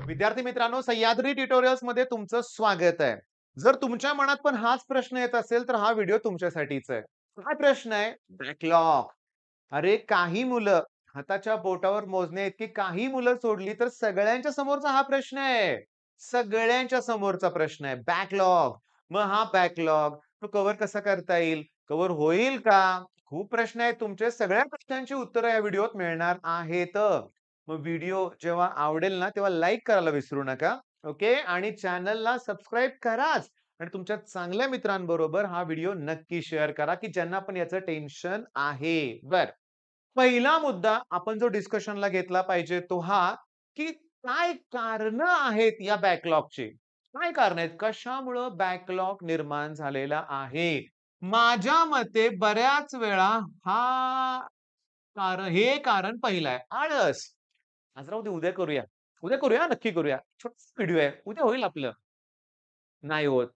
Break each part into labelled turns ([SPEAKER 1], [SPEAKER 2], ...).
[SPEAKER 1] विद्यार्थी मित्रांनो, सह्याद्री ट्युटोरियल्स मध्ये तुमचं स्वागत आहे. जर तुमच्या मनात पण हाच प्रश्न येत असेल, तर हा व्हिडिओ तुमच्यासाठीच आहे. काय प्रश्न आहे? बॅकलॉग. अरे, काही मुलं हाताच्या बोटावर मोजण्या इतकी काही मुलं सोडली, तर सगळ्यांच्या समोरचा हा प्रश्न आहे. सगळ्यांच्या समोरचा प्रश्न आहे, बॅकलॉग. मग हा बॅकलॉग तो कव्हर कसा करता येईल? कव्हर होईल का? खूप प्रश्न आहेत तुमचे. सगळ्या प्रश्नांची उत्तरं या व्हिडिओत मिळणार आहेत. मग व्हिडिओ जेव्हा आवडेल ना, तेव्हा लाईक करायला विसरू नका. ओके. आणि चॅनलला सबस्क्राईब कराच. आणि तुमच्या चांगल्या मित्रांबरोबर हा व्हिडिओ नक्की शेअर करा, की ज्यांना पण याचं टेन्शन आहे. बरं. पहिला मुद्दा आपण जो डिस्कशनला घेतला पाहिजे तो हा, की काय कारणं आहेत या बॅकलॉगची? काय कारणं आहेत? कशामुळं बॅकलॉग निर्माण झालेला आहे? माझ्या मते बऱ्याच वेळा हे कारण पहिलं आहे, आळस. आज राहू दे, उद्या करूया. उद्या करूया, नक्की करूया. छोटासा व्हिडिओ आहे. उद्या होईल आपलं. नाही होत.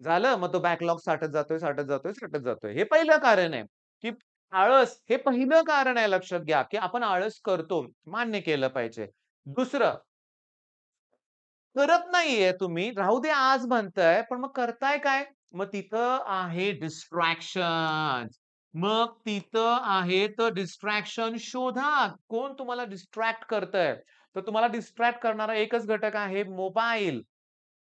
[SPEAKER 1] झालं मग तो बॅकलॉग साठत जातोय, साठत जातोय, साठत जातोय. हे पहिलं कारण आहे, की आळस हे पहिलं कारण आहे लक्षात घ्या, की आपण आळस करतो. मान्य केलं पाहिजे. दुसरं, करत नाहीये तुम्ही, राहू दे आज म्हणताय, पण मग करताय काय? मग तिथं आहे डिस्ट्रॅक्शन. मग तिथं आहे तर डिस्ट्रॅक्शन शोधा. कोण तुम्हाला डिस्ट्रॅक्ट करतंय? तर तुम्हाला डिस्ट्रॅक्ट करणारा एकच घटक आहे मोबाईल.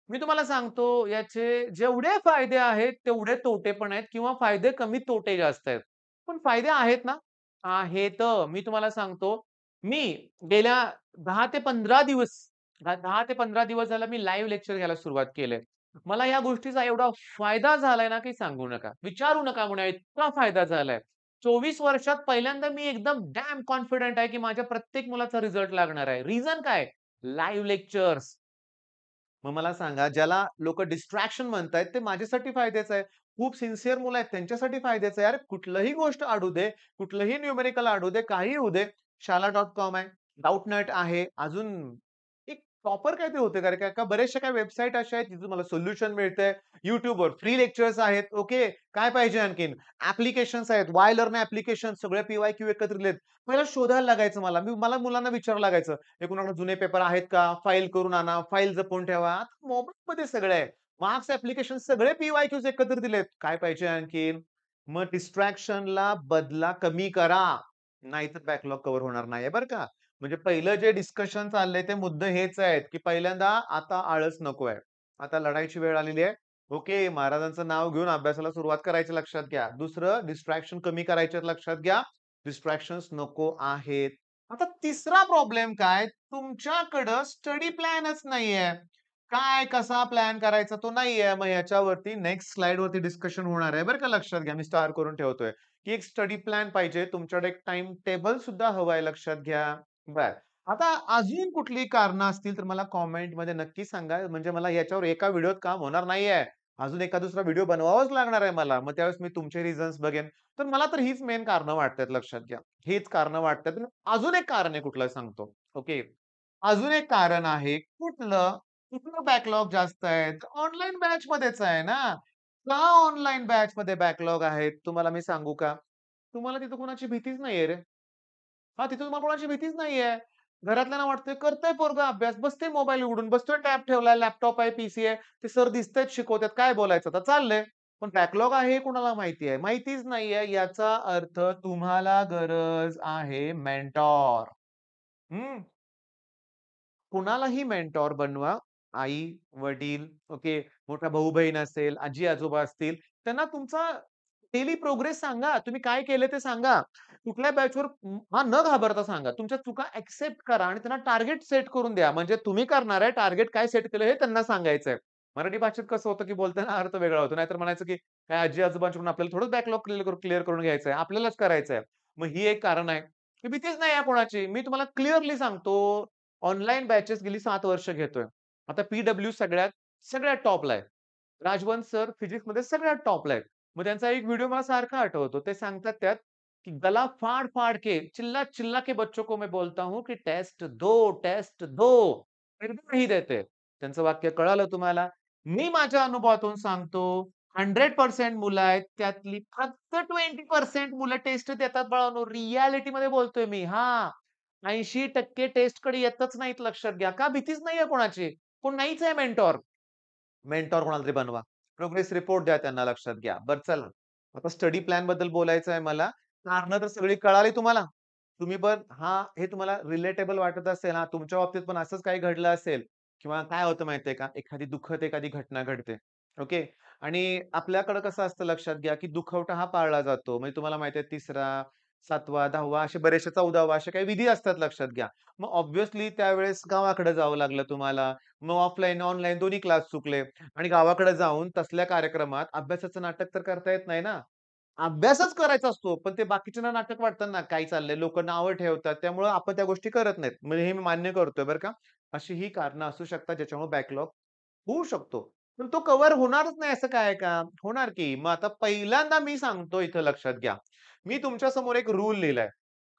[SPEAKER 1] मी तुम्हाला सांगतो याचे जेवढे फायदे आहेत, तेवढे तोटे पण आहेत किंवा फायदे कमी, तोटे जास्त आहेत. पण फायदे आहेत ना? आहेत. मी तुम्हाला सांगतो, मी गेल्या 10 ते 15 दिवस 10 ते 15 दिवस झाला मी लाईव्ह लेक्चर घ्यायला सुरुवात केलंय. मला या गोष्टीचा एवढा फायदा झालाय ना, की सांगू नका. विचारू नका म्हणा इतका फायदा झालाय. 24 वर्षात पहिल्यांदा मी एकदम डॅम कॉन्फिडंट आहे, की माझ्या प्रत्येक मुलाचा रिझल्ट लागणार आहे. रिझन काय? Live lectures. मग मला सांगा, ज्याला लोकं डिस्ट्रॅक्शन म्हणतायत, ते माझ्यासाठी फायद्याचं आहे. खूप सिन्सिअर मुलं आहेत, त्यांच्यासाठी फायद्याचं आहे. अरे, कुठलंही गोष्ट अडू दे, कुठलंही न्यूमेरिकल अडू दे, काहीही होऊ दे. शाला.com आहे, डाउटनट आहे. अजून एक प्रॉपर काहीतरी होते का रे? का बऱ्याचशा काही वेबसाईट अशा आहेत, जिथे तुम्हाला सोल्युशन मिळतंय. YouTubeवर फ्री लेक्चर्स आहेत. ओके. काय पाहिजे आणखीन? ॲप्लिकेशन्स आहेत. वाय लर्न ॲप्लिकेशन सगळे पी-वाय-क्यू एकत्रित आहेत. पहिलं शोधायला लागायचं मला. मला मुलांना विचारावं लागायचं. हे कुणाकडे जुने पेपर आहेत का? फाइल करून आणा, फाइल जपून ठेवा. आता मोबाईलमध्ये सगळं आहे. मार्क्स ॲप्लिकेशन सगळे पी-वाय-क्यूज एकत्र दिलेत. काय पाहिजे आणखीन? मग डिस्ट्रॅक्शनला बदला, कमी करा. नाहीतर बॅकलॉग कव्हर होणार नाहीये बरं का. म्हणजे पहिलं जे डिस्कशन चाललंय ते मुद्दे हेच आहेत, की पहिल्यांदा आता आळस नकोय. आता लढायची वेळ आलेली आहे. ओके, महाराजांचं नाव घेऊन अभ्यासाला सुरुवात करायची लक्षात घ्या. दुसरं, डिस्ट्रॅक्शन कमी करायचे लक्षात घ्या. डिस्ट्रॅक्शन्स नको आहेत. आता तिसरा प्रॉब्लेम काय? तुमच्याकडं स्टडी प्लॅनच नाहीये. काय, कसा प्लॅन करायचा तो नाहीये. मग ह्याच्यावरती नेक्स्ट स्लाइडवरती डिस्कशन होणार आहे बरं का, लक्षात घ्या. मी स्टार करून ठेवतोय, की एक स्टडी प्लॅन पाहिजे. तुमच्याकडे एक टाईम टेबल सुद्धा हवं आहे, लक्षात घ्या. बरं. आता अजून कुठली कारणं असतील तर मला कमेंटमध्ये नक्की सांगा. म्हणजे मला याच्यावर एका व्हिडिओत काम होणार नाहीये. अजून एखादा दुसरा व्हिडिओ बनवावाच लागणार आहे मला. मग त्यावेळेस मी तुमचे रिझन्स बघेन. तर मला तर हीच मेन कारणं वाटतात, लक्षात घ्या. हीच कारणं वाटतात. अजून एक कारण आहे कुठलं सांगतो. ओके. अजून एक कारण आहे. कुठलं? कुठलं बॅकलॉग जास्त आहे? ऑनलाईन बॅचमध्येच आहे ना. का ऑनलाईन बॅचमध्ये बॅकलॉग आहेत? तुम्हाला मी सांगू का? तुम्हाला तिथं कोणाची भीतीच नाहीये रे. हां, तिथं तुम्हाला कोणाची भीतीच नाहीये. घरातल्यांना वाटतंय करतंय पोरगं अभ्यास, बसतंय मोबाईल उघडून, बसतोय टॅब ठेवलाय, लॅपटॉप आहे, पीसी आहे. ते सर दिसतायत शिकवतायत, काय बोलायचं आता चाललंय. पण बॅकलॉग आहे हे कुणाला माहिती आहे? माहितीच नाहीये. याचा अर्थ तुम्हाला गरज आहे मेंटॉर. हं. कुणालाही मेंटॉर बनवा. आई-वडील, ओके, मोठा भाऊ-बहीण असेल, आजी-आजोबा असतील, त्यांना तुमचा डेली प्रोग्रेस सांगा. तुम्ही काय केलं ते सांगा. कुठल्या बॅचवर हां, न घाबरता सांगा. तुमच्या चुका एक्सेप्ट करा आणि त्यांना टार्गेट सेट करून द्या. म्हणजे तुम्ही करणार आहे, टार्गेट काय सेट केलं हे त्यांना सांगायचंय. मराठी भाषेत कसं होतं, की बोलताना अर्थ वेगळा होतो. नाहीतर म्हणायचं, की काय आजी-आजोबांकडून आपल्याला थोडंच बॅकलॉग क्लिअर करून घ्यायचंय. आपल्यालाच करायचंय. मग ही एक कारण आहे. की भीतीच नाही आहे कोणाची. मी तुम्हाला क्लिअरली सांगतो, ऑनलाईन बॅचेस गेली 7 वर्ष घेतोय. आता पी सगळ्यात टॉपला आहे. राजवंत सर फिजिक्समध्ये सगळ्यात टॉपला आहेत. मग त्यांचा एक व्हिडिओ मला सारखा आठवतो. ते सांगतात त्यात, की "गला फाड़-फाड़ के, चिल्ला-चिल्ला के बच्चों को मैं बोलता हूँ की टेस्ट दो, फिर भी नहीं देते." त्यांचं वाक्य कळालं तुम्हाला? मी माझ्या अनुभवातून सांगतो, 100% मुलं आहेत. त्यातली फक्त 20% मुलं टेस्ट देतात बाळांनो. रिअॅलिटीमध्ये बोलतोय मी. हां. 80% टेस्टकडे येतच नाहीत लक्षात घ्या. का? भीतीच नाहीये कोणाची. कोण नाहीच आहे मेंटॉर. मेंटॉर कोणाला तरी बनवा. प्रोग्रेस रिपोर्ट द्या त्यांना लक्षात घ्या. बरं चला. आता स्टडी प्लॅन बद्दल बोलायचं आहे मला. कारणं तर सगळी कळाली तुम्हाला. तुम्ही पण हे तुम्हाला रिलेटेबल वाटत असेल हां, तुमच्या बाबतीत पण असंच काही घडलं असेल किंवा काय होतं माहितीये का, एखादी दुःखद एखादी घटना घडते. ओके. आणि आपल्याकडे कसं असतं लक्षात घ्या, की दुखवटा हा पाळला जातो. म्हणजे तुम्हाला माहिती आहे 3रा, 7वा, 10वा असे बरेचसे 14वा असे काही विधी असतात लक्षात घ्या. मग ऑब्व्हियसली त्यावेळेस गावाकडे जावं लागलं तुम्हाला. मग ऑफलाईन, ऑनलाईन दोन्ही क्लास चुकले आणि गावाकडे जाऊन तसल्या कार्यक्रमात अभ्यासाचं नाटक तर करता येत नाही ना. अभ्यासच करायचा असतो, पण ते बाकीच्यांना नाटक वाटतं ना, काय चाललंय, लोकं नावं ठेवतात. त्यामुळं आपण त्या गोष्टी करत नाहीत. म्हणजे हे मी मान्य करतोय बरं का. अशी ही कारणं असू शकतात, ज्याच्यामुळे बॅकलॉग होऊ शकतो. पण तो कव्हर होणारच नाही असं काय आहे का? होणार की. मग आता पहिल्यांदा मी सांगतो इथं लक्षात घ्या. मी तुमच्या समोर एक रूल लिहिलाय.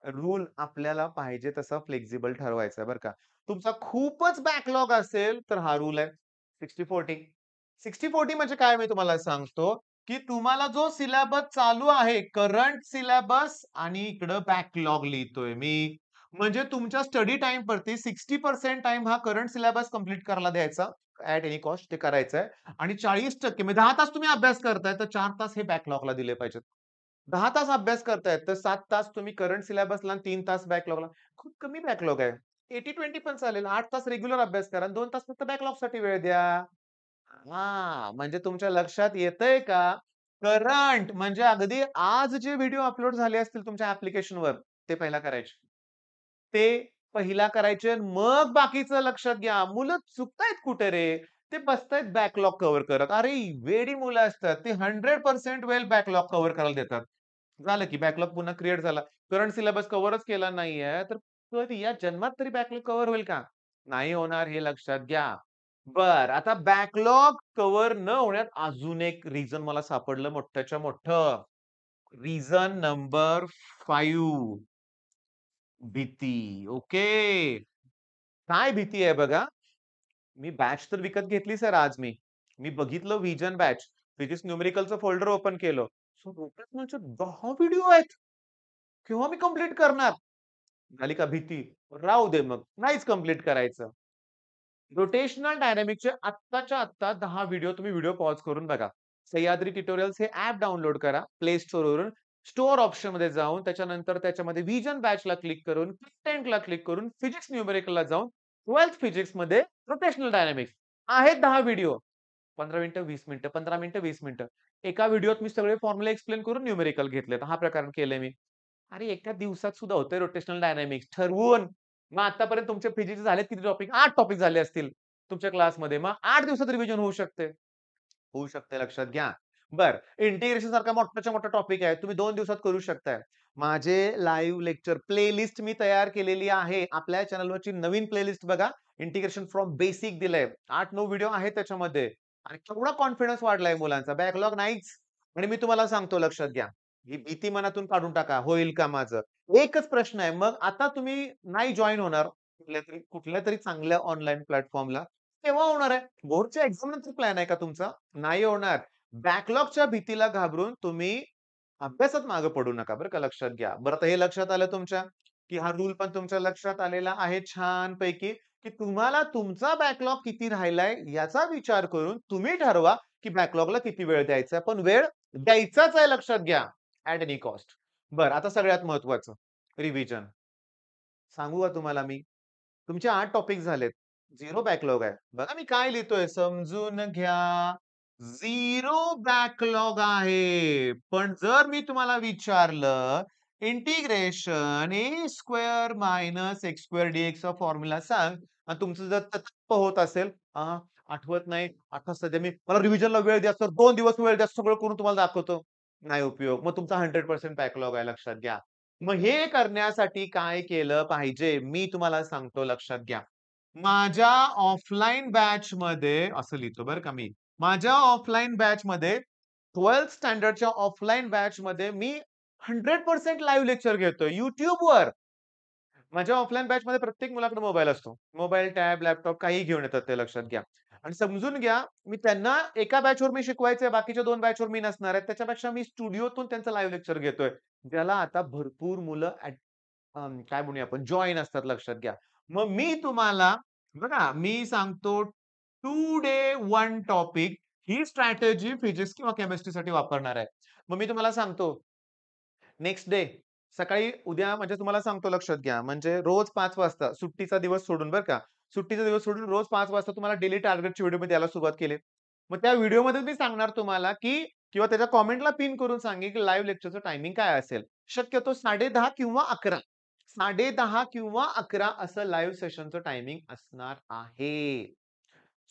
[SPEAKER 1] रूल आपल्याला पाहिजे तसा फ्लेक्सिबल ठरवायचा आहे बरं का. तुमचा खूपच बॅकलॉग असेल, तर हा रूल आहे 60-40. 60-40 म्हणजे काय मी तुम्हाला सांगतो, की तुम्हाला जो सिलेबस चालू आहे, करंट सिलेबस आणि इकडं बॅकलॉग लिहितोय मी. म्हणजे तुमच्या स्टडी टाईमवरती 60% टाईम हा करंट सिलेबस कंप्लीट करायला द्यायचा. ॲट एनी कॉस्ट ते करायचं आहे आणि 40% म्हणजे 10 तास तुम्ही अभ्यास करताय, तर 4 तास हे बॅकलॉगला दिले पाहिजेत. 10 तास अभ्यास करतायत, तर 7 तास तुम्ही करंट सिलेबसला आणि 3 तास बॅकलॉगला. खूप कमी बॅकलॉग आहे. 80-20 पण चालेल. 8 तास रेग्युलर अभ्यास करा आणि 2 तास फक्त बॅकलॉगसाठी वेळ द्या. म्हणजे तुमच्या लक्षात येतंय का? करंट म्हणजे अगदी आज जे व्हिडिओ अपलोड झाले असतील तुमच्या ॲप्लिकेशनवर, ते पहिला करायचे. ते पहिला करायचे आणि मग बाकीचं लक्षात घ्या. मुलं चुकतायत कुठे रे? ते बसतायत बॅकलॉग कव्हर करत. अरे, वेडी मुलं असतात. ते 100% वेल बॅकलॉग कव्हर करायला देतात. झालं की बॅकलॉग पुन्हा क्रिएट झाला. करंट सिलेबस कव्हरच केला नाहीये, तर कधी या जन्मात तरी बॅकलॉग कव्हर होईल का? नाही होणार हे लक्षात घ्या. बरं, आता बॅकलॉग कव्हर न होण्यात अजून एक रिझन मला सापडलं मोठ्ठच्या मोठं. रिझन नंबर 5 भीती. ओके. काय भीती आहे बघा. मी बॅच तर विकत घेतली सर आज मी. मी बघितलं व्हिजन बॅच. फिजिक्स न्यूमेरिकलचं फोल्डर ओपन केलं. सर रोटेशनलचे 10 व्हिडिओ आहेत. केव्हा मी कंप्लीट करणार? झाली का भीती? राहू दे मग. नाहीच कंप्लीट करायचं. रोटेशनल डायनॅमिक्सचे आत्ताच्या आत्ता 10 व्हिडिओ तुम्ही व्हिडिओ पॉज करून बघा. सह्याद्री ट्युटोरियल्स हे ॲप डाउनलोड करा Play Storeवरून. स्टोअर ऑप्शनमध्ये जाऊन त्याच्यानंतर त्याच्यामध्ये व्हिजन बॅचला क्लिक करून, कंटेंटला क्लिक करून फिजिक्स न्यूमेरिकलला जाऊन 12th फिजिक्समध्ये रोटेशनल डायनॅमिक्स आहेत 10 व्हिडिओ. 15 मिनिटं, 20 मिनिटं, 15 मिनिटं, 20 मिनिटं. एका व्हिडिओत मी सगळे फॉर्म्युला एक्सप्लेन करून न्यूमेरिकल घेतलेत. हा प्रकार केलाय मी. अरे, एका दिवसात सुद्धा होतंय रोटेशनल डायनॅमिक्स ठरवून. मग आतापर्यंत तुमचे फिजिक्स झालेत किती टॉपिक? 8 टॉपिक झाले असतील तुमच्या क्लासमध्ये. मग 8 दिवसात रिव्हिजन होऊ शकते. होऊ शकते लक्षात घ्या. बरं, इंटिग्रेशन सारखा मोठाच्या मोठा टॉपिक आहे. तुम्ही 2 दिवसात करू शकताय. माझे लाईव्ह लेक्चर प्लेलिस्ट मी तयार केलेली आहे. आपल्या चॅनलवरची नवीन प्लेलिस्ट बघा. इंटिग्रेशन फ्रॉम बेसिक दिलंय. 8-9 व्हिडिओ आहेत त्याच्यामध्ये. आणि केवढा कॉन्फिडन्स वाढलाय मुलांचा. बॅकलॉग नाहीच. आणि मी तुम्हाला सांगतो लक्षात घ्या. ही भीती मनातून काढून टाका. होईल का माझं? एकच प्रश्न आहे. मग आता तुम्ही नाही जॉइन होणार कुठल्यातरी चांगल्या ऑनलाईन प्लॅटफॉर्मला. केव्हा होणार आहे? बोर्डच्या एक्झाम नंतर प्लॅन आहे का तुमचा? नाही होणार. बॅकलॉगच्या भीतीला घाबरून तुम्ही अभ्यासात मागे पडू नका बरं का लक्षात घ्या. बरं आता हे लक्षात आलं तुमच्या, की हा रूल पण तुमच्या लक्षात आलेला आहे छानपैकी, की तुम्हाला तुमचा बॅकलॉग किती राहिलाय याचा विचार करून तुम्ही ठरवा, की बॅकलॉगला किती वेळ द्यायचा पण वेळ द्यायचाच आहे लक्षात घ्या. At any cost. बरं आता सगळ्यात महत्त्वाचं रिव्हिजन. सांगू का तुम्हाला मी? तुमचे 8 टॉपिक झालेत. 0 बॅकलॉग आहे. बघा मी काय लिहितोय समजून घ्या. 0 बॅकलॉग आहे. पण जर मी तुम्हाला विचारलं integration a square minus x square dx चा फॉर्म्युला सांग आणि तुमचं जर तत्प होत असेल, आठवत नाही. आता सध्या मला रिव्हिजनला वेळ द्या सर 2 दिवस वेळ द्या सगळं करून तुम्हाला दाखवतो. नाही उपयोग. मग तुमचा 100% बॅकलॉग आहे लक्षात घ्या. मग हे करण्यासाठी काय केलं पाहिजे? मी तुम्हाला सांगतो लक्षात घ्या. माझ्या ऑफलाईन बॅचमध्ये असं लिहितो बरं का मी. माझ्या ऑफलाईन बॅचमध्ये 12th स्टँडर्डच्या ऑफलाईन बॅचमध्ये मी 100% लाईव्ह लेक्चर घेतोय YouTubeवर. माझ्या ऑफलाईन बॅचमध्ये प्रत्येक मुलाकडे मोबाईल असतो. मोबाईल, टॅब, लॅपटॉप काहीही घेऊन येतात ते लक्षात घ्या. आणि समजून घ्या, मी त्यांना एका बॅचवर मी शिकवायचंय, बाकीच्या 2 बॅचवर मी नसणार आहे. त्याच्यापेक्षा मी स्टुडिओतून त्यांचं लाईव्ह लेक्चर घेतोय. ज्याला आता भरपूर मुलं काय म्हणूया आपण जॉइन असतात लक्षात घ्या. मग मी तुम्हाला बघा मी सांगतो 2 डे 1 टॉपिक ही स्ट्रॅटेजी फिजिक्स किंवा केमिस्ट्रीसाठी वापरणार आहे. मग मी तुम्हाला सांगतो नेक्स्ट डे सकाळी उद्या म्हणजे तुम्हाला सांगतो लक्षात घ्या. म्हणजे रोज 5 वाजता सुट्टीचा दिवस सोडून बरं का. सुट्टीचा दिवस सोडून रोज 5 वाजता तुम्हाला डेली टार्गेटची व्हिडिओ मी द्यायला सुरुवात केली. मग त्या व्हिडिओमध्ये मी सांगणार तुम्हाला, की किंवा त्याच्या कमेंटला पिन करून सांगेन, की लाईव्ह लेक्चरचं टायमिंग काय असेल. शक्यतो 10:30 किंवा 11. 10:30 किंवा 11 असं लाईव्ह सेशनचं टायमिंग असणार आहे.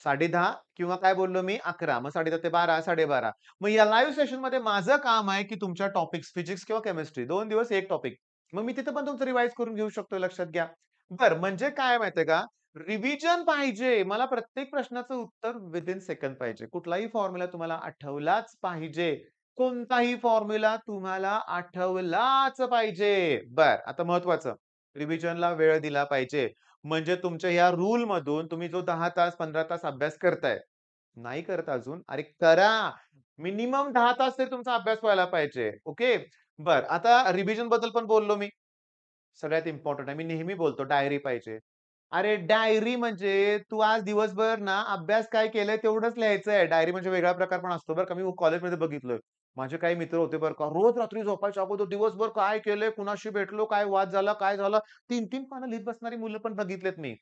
[SPEAKER 1] 10:30 किंवा काय बोललो मी 11. मग 10:30 ते 12, 12:30. मग या लाईव्ह सेशनमध्ये माझं काम आहे, की तुमच्या टॉपिक्स फिजिक्स किंवा केमिस्ट्री 2 दिवस 1 टॉपिक. मग मी तिथं पण तुमचं रिवाईज करून घेऊ शकतो लक्षात घ्या. बरं म्हणजे काय माहितीये का? रिव्हिजन पाहिजे. मला प्रत्येक प्रश्नाचं उत्तर विथिन सेकंड पाहिजे. कुठलाही फॉर्म्युला तुम्हाला आठवलाच पाहिजे. कोणताही फॉर्म्युला तुम्हाला आठवलाच पाहिजे. बरं आता महत्वाचं रिव्हिजनला वेळ दिला पाहिजे. म्हणजे तुमच्या ह्या रूलमधून तुम्ही जो 10 तास, 15 तास अभ्यास करताय, नाही करत अजून, अरे करा. मिनिमम 10 तास तरी तुमचा अभ्यास व्हायला पाहिजे. ओके. बरं आता रिव्हिजन बद्दल पण बोललो मी. सगळ्यात इम्पोर्टंट आहे. मी नेहमी बोलतो डायरी पाहिजे. अरे डायरी म्हणजे तू आज दिवसभर ना अभ्यास काय केलंय तेवढंच लिहायचंय. डायरी म्हणजे वेगळा प्रकार पण असतो बरं का. मी कॉलेजमध्ये बघितलोय. माझे काही मित्र होते बरं का. रोज रात्री झोपायच्या अगोदर दिवसभर काय केलंय, कुणाशी भेटलो, काय वाद झाला, काय झालं, 3-3 पानं लिहीत बसणारी मुलं पण बघितलेत मी.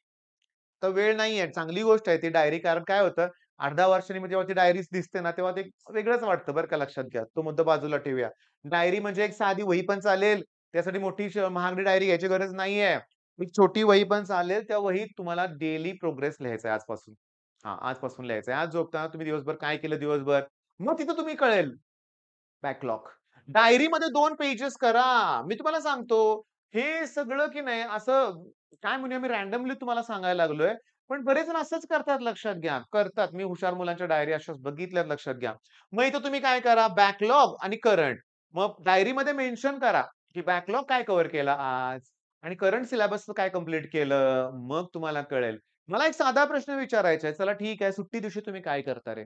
[SPEAKER 1] तर वेळ नाहीये. चांगली गोष्ट आहे ती डायरी. कारण काय होतं, अर्ध्या वर्षांनी मग जेव्हा ती डायरीज दिसते ना, तेव्हा ते वेगळंच वाटतं बरं का, लक्षात घ्या. तो मुद्दा बाजूला ठेवूया. डायरी म्हणजे एक साधी वही पण चालेल. त्यासाठी मोठी महागडी डायरी घ्यायची गरज नाहीये. एक छोटी वही पण चालेल. त्या वहीत तुम्हाला डेली प्रोग्रेस लिहायचा आहे आजपासून. हां, आजपासून लिहायचं आज झोपताना तुम्ही दिवसभर काय केलं दिवसभर. मग तिथं तुम्ही कळेल बॅकलॉग. डायरीमध्ये 2 पेजेस करा. मी तुम्हाला सांगतो, हे सगळं की नाही असं काय म्हणूया मी रँडमली तुम्हाला सांगायला लागलोय. पण बरेच जण असंच करतात लक्षात घ्या. करतात. मी हुशार मुलांच्या डायरी अशाच बघितल्यात लक्षात घ्या. मग इथं तुम्ही काय करा बॅकलॉग आणि करंट. मग डायरीमध्ये मेन्शन करा, की बॅकलॉग काय कव्हर केला आज आणि करंट सिलेबसचं काय कंप्लीट केलं. मग तुम्हाला कळेल. मला एक साधा प्रश्न विचारायचा आहे. चला ठीक आहे, सुट्टी दिवशी तुम्ही काय करता रे?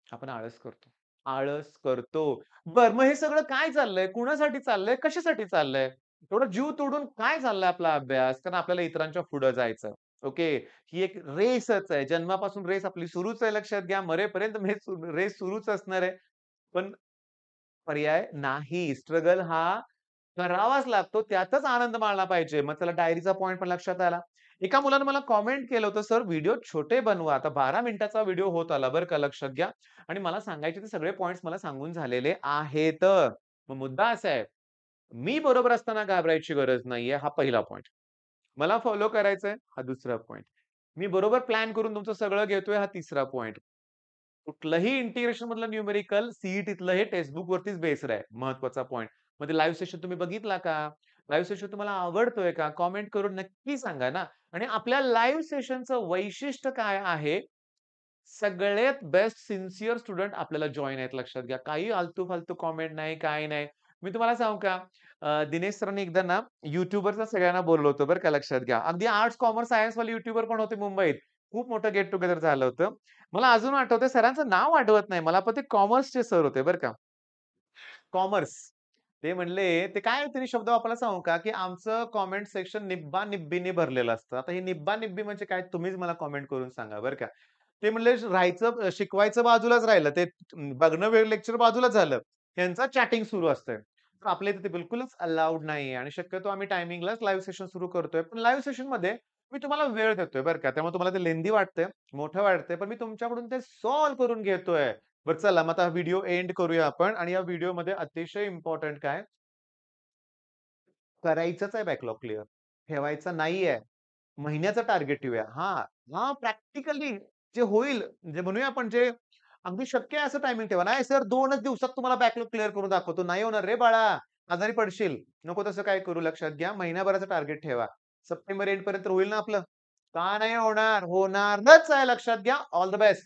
[SPEAKER 1] आपण आळस करतो. आळस करतो. बरं मग हे सगळं काय चाललंय? कुणासाठी चाललंय? कशासाठी चाललंय? एवढा जीव तोडून काय चाललंय आपला अभ्यास? कारण आपल्याला इतरांच्या पुढे जायचं. ओके. ही एक रेसच आहे. जन्मापासून रेस आपली सुरूच आहे लक्षात घ्या. मरेपर्यंत रेस सुरूच असणार आहे. पण पर्याय नाही. स्ट्रगल हा करावाच लागतो. त्यातच आनंद मानला पाहिजे. मग चला डायरीचा पॉइंट पण लक्षात आला. एका मुलाने मला कमेंट केलं होतं, "सर व्हिडिओ छोटे बनवा." आता 12 मिनिटाचा व्हिडिओ होत आला बरं का लक्षात घ्या. आणि मला सांगायचे ते सगळे पॉइंट्स मला सांगून झालेले आहेत. मग मुद्दा असा आहे, मी बरोबर असताना घाबरायची गरज नाहीये, हा पहिला पॉइंट. मला फॉलो करायचंय, हा दुसरा पॉइंट. मी बरोबर प्लॅन करून तुमचं सगळं घेतोय, हा तिसरा पॉइंट. कुठलंही इंटिग्रेशन मधलं न्यूमेरिकल सीईटीतलं हे टेक्स्ट बुक वरतीच बेस्ड आहे. महत्वाचा पॉइंट. मग ते लाईव्ह सेशन तुम्ही बघितला का? लाईव्ह सेशन तुम्हाला आवडतोय का? कमेंट करून नक्की सांगा ना. आणि आपल्या लाईव्ह सेशनचं वैशिष्ट्य काय आहे? सगळ्यात बेस्ट सिन्सिअर स्टुडंट आपल्याला जॉइन आहेत लक्षात घ्या. काही आलतू-फालतू कमेंट नाही, काही नाही. मी तुम्हाला सांगू का? दिनेश सरांनी एकदा ना YouTuberचा सगळ्यांना बोलवलं होतं बरं का लक्षात घ्या. अगदी आर्ट्स, कॉमर्स, सायन्सवाले YouTuber पण होते मुंबईत. खूप मोठं गेट टुगेदर झालं होतं. मला अजून आठवतंय सरांचं नाव आठवत नाही मला, पण ते कॉमर्सचे सर होते बरं का. कॉमर्स. ते म्हणले ते काय त्यांनी शब्द वापरला सांगू का? की आमचं कमेंट सेक्शन निब्बा-निब्बीने भरलेलं असतं. आता हे निब्बा-निब्बी म्हणजे काय तुम्हीच मला कमेंट करून सांगा बरं का. ते म्हणले राहायचं शिकवायचं बाजूलाच राहिलं. ते बघणं वेळ लेक्चर बाजूलाच झालं. त्यांचं चॅटिंग सुरू असतंय. तर आपल्या इथे ते बिलकुलच अलाउड नाहीये आणि शक्यतो आम्ही टायमिंगलाच लाईव्ह सेशन सुरू करतोय. पण लाईव्ह सेशनमध्ये मी तुम्हाला वेळ देतोय बरं का. त्यामुळे तुम्हाला ते लेंदी वाटतंय, मोठं वाटतंय, पण मी तुमच्याकडून ते सॉल्व्ह करून घेतोय. बरं चला मग आता व्हिडिओ एंड करूया आपण आणि या व्हिडिओमध्ये अतिशय इम्पोर्टंट काय करायचंच आहे बॅकलॉग क्लिअर. ठेवायचा नाहीये. महिन्याचं टार्गेट ठेवूया. हां, हां, प्रॅक्टिकली जे होईल, जे म्हणूया आपण जे अगदी शक्य आहे असं टायमिंग ठेवा. नाही सर 2च दिवसात तुम्हाला बॅकलॉग क्लिअर करून दाखवतो. नाही होणार रे बाळा, आजारी पडशील. नको तसं काय करू लक्षात घ्या. महिन्याभराचं टार्गेट ठेवा. सप्टेंबर एंडपर्यंत होईल ना आपलं? का नाही होणार? होणारच आहे लक्षात घ्या. All the best.